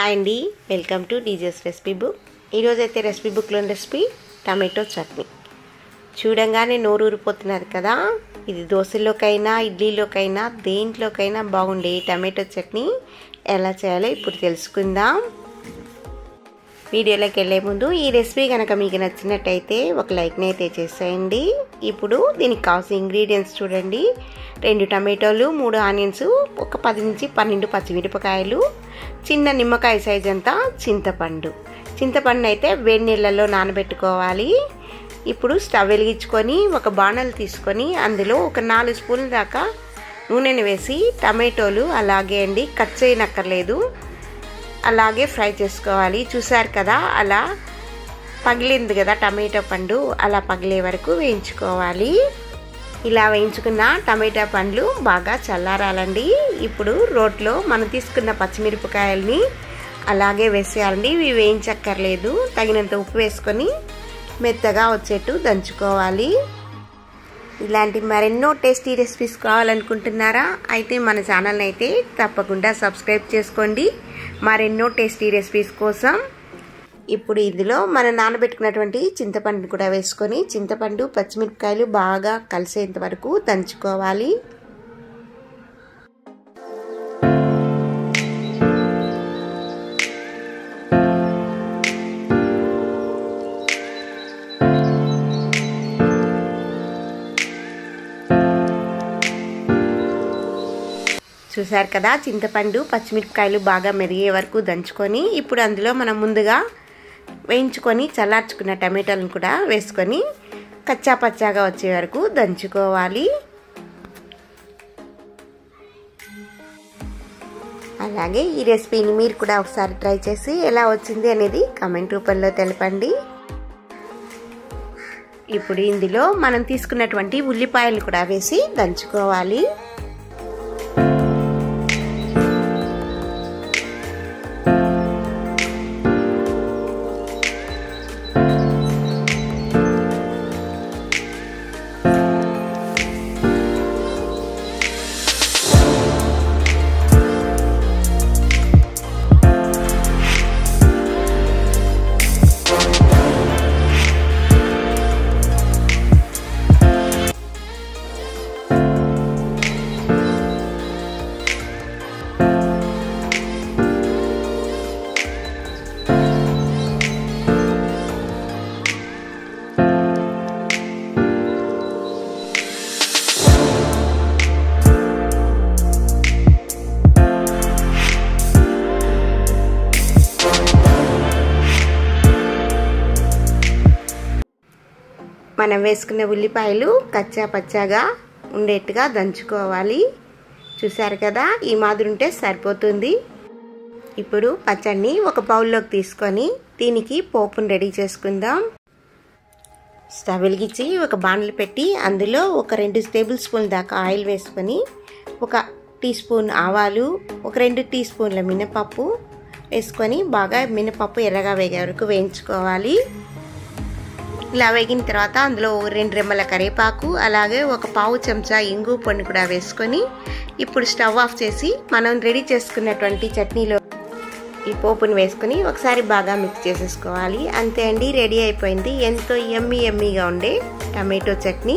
Hi అండి, welcome to DJs recipe book. ఈరోజైతే recipe బుక్లోని recipe tomato chutney. చూడంగానే నోరు ఊరిపోతున్నారు కదా. ఇది దోశలోకైనా ఇడ్లీలోకైనా దేంట్లోకైనా బాగుండే టమాటో చట్నీ ఎలా చేయాలో ఇప్పుడు తెలుసుకుందాం. వీడియోలోకి వెళ్ళే ముందు ఈ రెసిపీ కనుక మీకు నచ్చినట్టయితే ఒక లైక్ని అయితే చేసేయండి. ఇప్పుడు దీనికి కావాల్సిన ఇంగ్రీడియంట్స్ చూడండి. 2 టమాటోలు, 3 ఆనియన్స్, ఒక 10 నుంచి 12 పచ్చిమిరపకాయలు, చిన్న నిమ్మకాయ సైజ్ అంతా చింతపండు అయితే వేడి నీళ్ళల్లో నానబెట్టుకోవాలి. ఇప్పుడు స్టవ్ వెలిగించుకొని ఒక బాణలు తీసుకొని అందులో ఒక 4 స్పూన్ల దాకా నూనెని వేసి టమాటోలు అలాగే అండి కట్ చేయనక్కర్లేదు, అలాగే ఫ్రై చేసుకోవాలి. చూసారు కదా, అలా పగిలింది కదా టమాటో పండు, అలా పగిలే వరకు వేయించుకోవాలి. ఇలా వేయించుకున్న టమాటా పండ్లు బాగా చల్లారాలండి. ఇప్పుడు రోట్లో మనం తీసుకున్న పచ్చిమిరపకాయల్ని అలాగే వేసేయాలండి. ఇవి వేయించక్కర్లేదు. తగినంత ఉప్పు వేసుకొని మెత్తగా వచ్చేట్టు దంచుకోవాలి. ఇలాంటి మరెన్నో టేస్టీ రెసిపీస్ కావాలనుకుంటున్నారా? అయితే మన ఛానల్ని అయితే తప్పకుండా సబ్స్క్రైబ్ చేసుకోండి మరెన్నో టేస్టీ రెసిపీస్ కోసం. ఇప్పుడు ఇందులో మనం నానబెట్టుకున్నటువంటి చింతపండు కూడా వేసుకొని చింతపండు పచ్చిమిరపకాయలు బాగా కలిసేంత వరకు దంచుకోవాలి. చూసారు కదా, చింతపండు పచ్చిమిరపకాయలు బాగా మెరిగే వరకు దంచుకొని ఇప్పుడు అందులో మనం ముందుగా వేయించుకొని చల్లార్చుకున్న టమాటాలను కూడా వేసుకొని కచ్చా పచ్చాగా వచ్చే వరకు దంచుకోవాలి. అలాగే ఈ రెసిపీని మీరు కూడా ఒకసారి ట్రై చేసి ఎలా వచ్చింది అనేది కామెంట్ రూపంలో తెలపండి. ఇప్పుడు ఇందులో మనం తీసుకున్నటువంటి ఉల్లిపాయలు కూడా వేసి దంచుకోవాలి. మనం వేసుకున్న ఉల్లిపాయలు కచ్చా పచ్చాగా ఉండేట్టుగా దంచుకోవాలి. చూసారు కదా, ఈ మాదిరి ఉంటే సరిపోతుంది. ఇప్పుడు పచ్చడిని ఒక బౌల్లోకి తీసుకొని దీనికి పోపును రెడీ చేసుకుందాం. స్టవ్ వెలిగించి ఒక బాణలు పెట్టి అందులో ఒక 2 టేబుల్ స్పూన్ల దాకా ఆయిల్ వేసుకొని 1 టీ స్పూన్ ఆవాలు, ఒక 2 టీ స్పూన్ల మినపప్పు వేసుకొని బాగా మినపప్పు ఎర్రగా వేగే వరకు వేయించుకోవాలి. ఇలా వేగిన తర్వాత అందులో 2 రెమ్మల కరివేపాకు, అలాగే ఒక పావు చెంచా ఇంగు పొడిని కూడా వేసుకొని ఇప్పుడు స్టవ్ ఆఫ్ చేసి మనం రెడీ చేసుకున్నటువంటి చట్నీలో ఈ పోపుని వేసుకొని ఒకసారి బాగా మిక్స్ చేసేసుకోవాలి. అంతే అండి, రెడీ అయిపోయింది ఎంతో యమ్మీగా ఉండే టమాటో చట్నీ.